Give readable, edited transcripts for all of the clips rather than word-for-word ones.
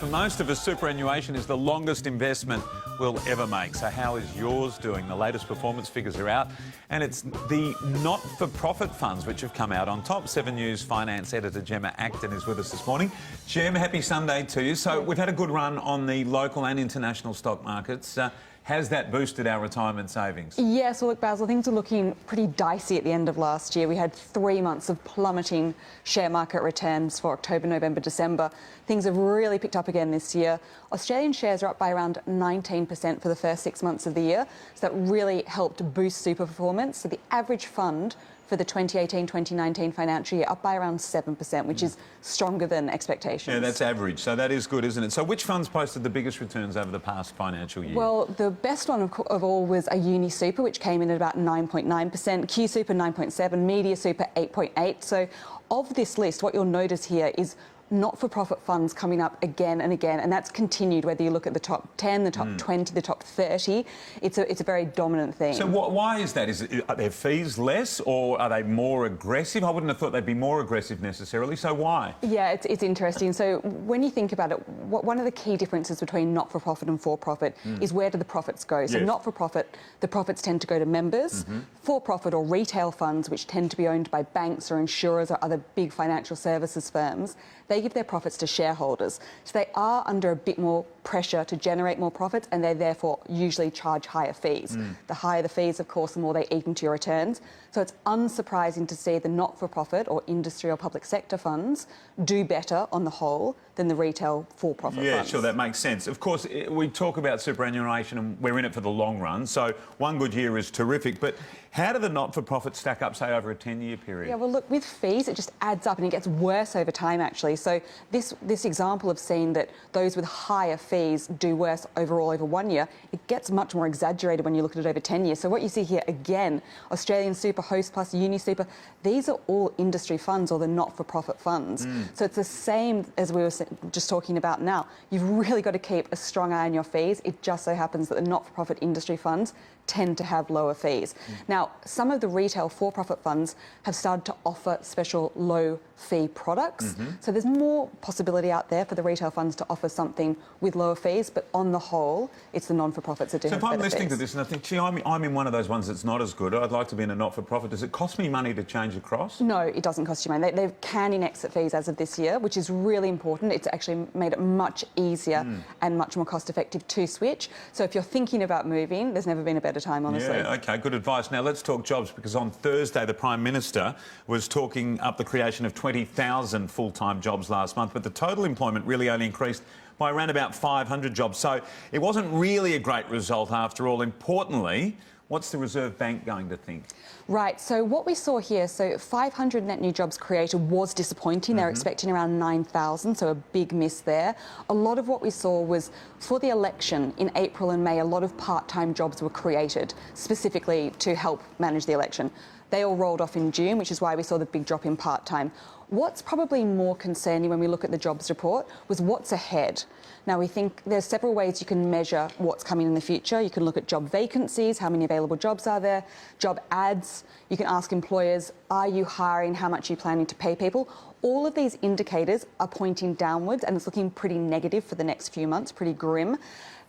For most of us, superannuation is the longest investment we'll ever make. So how is yours doing? The latest performance figures are out, and it's the not-for-profit funds which have come out on top. 7 News finance editor Gemma Acton is with us this morning. Gem, happy Sunday to you. So we've had a good run on the local and international stock markets. Has that boosted our retirement savings? Yes, well, look, Basil, things are looking pretty dicey at the end of last year. We had 3 months of plummeting share market returns for October, November, December. Things have really picked up again this year. Australian shares are up by around 19% for the first 6 months of the year. So that really helped boost super performance. So the average fund for the 2018-2019 financial year up by around 7%, which is stronger than expectations. Yeah, that's average. So that is good, isn't it? So which funds posted the biggest returns over the past financial year? Well, the best one of all was a Uni Super, which came in at about 9.9%, Q Super 9.7%, Media Super 8.8%. So of this list, what you'll notice here is not-for-profit funds coming up again and again, and that's continued whether you look at the top 10, the top 20, the top 30. It's a very dominant theme. So why is that? Are their fees less, or are they more aggressive? I wouldn't have thought they'd be more aggressive necessarily, so why? Yeah, it's interesting. So when you think about it, one of the key differences between not-for-profit and for-profit is where do the profits go? So not-for-profit, the profits tend to go to members. For-profit or retail funds, which tend to be owned by banks or insurers or other big financial services firms, they give their profits to shareholders. So they are under a bit more pressure to generate more profits, and they therefore usually charge higher fees. The higher the fees, of course, the more they eat into your returns. So it's unsurprising to see the not-for-profit or industry or public sector funds do better on the whole than the retail for-profit funds. Yeah, sure, that makes sense. Of course, we talk about superannuation and we're in it for the long run, so one good year is terrific, but how do the not-for-profits stack up, say, over a 10-year period? Yeah, well, look, with fees, it just adds up and it gets worse over time, actually. So this example of seeing that those with higher fees do worse overall over 1 year, it gets much more exaggerated when you look at it over 10 years. So what you see here, again, Australian Super, Host Plus, Uni Super, these are all industry funds or the not-for-profit funds. So it's the same as we were just talking about now. You've really got to keep a strong eye on your fees. It just so happens that the not-for-profit industry funds tend to have lower fees. Now, some of the retail for-profit funds have started to offer special low-fee products. So there's more possibility out there for the retail funds to offer something with lower fees, but on the whole, it's the non-for-profits that do have better fees. So if I'm listening to this and I think, gee, I'm in one of those ones that's not as good, I'd like to be in a not-for-profit, does it cost me money to change across? No, it doesn't cost you money. They're canning exit fees as of this year, which is really important. It's actually made it much easier and much more cost-effective to switch. So if you're thinking about moving, there's never been a better time, honestly. Yeah, OK, good advice. Now, let's talk jobs, because on Thursday, the Prime Minister was talking up the creation of 20,000 full-time jobs last month, but the total employment really only increased by around about 500 jobs. So it wasn't really a great result after all. Importantly, what's the Reserve Bank going to think? Right, so what we saw here, so 500 net new jobs created was disappointing. They were expecting around 9,000, so a big miss there. A lot of what we saw was, for the election in April and May, a lot of part-time jobs were created, specifically to help manage the election. They all rolled off in June, which is why we saw the big drop in part-time. What's probably more concerning when we look at the jobs report was what's ahead. Now, we think there's several ways you can measure what's coming in the future. You can look at job vacancies, how many available jobs are there, job ads. You can ask employers, are you hiring, how much are you planning to pay people? All of these indicators are pointing downwards, and it's looking pretty negative for the next few months, pretty grim.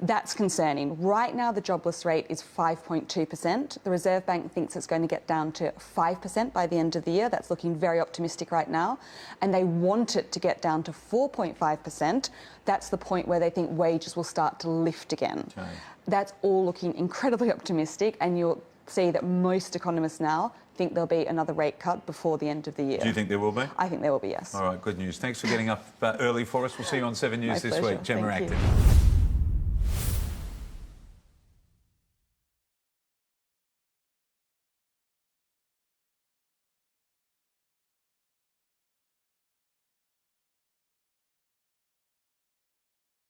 That's concerning. Right now, the jobless rate is 5.2%. The Reserve Bank thinks it's going to get down to 5% by the end of the year. That's looking very optimistic right now. And they want it to get down to 4.5%. That's the point where they think wages will start to lift again. Okay. That's all looking incredibly optimistic, and you'll see that most economists now think there'll be another rate cut before the end of the year. Do you think there will be? I think there will be, yes. All right, good news. Thanks for getting up early for us. We'll see you on 7 News this pleasure. week. Gemma Thank Acton. you.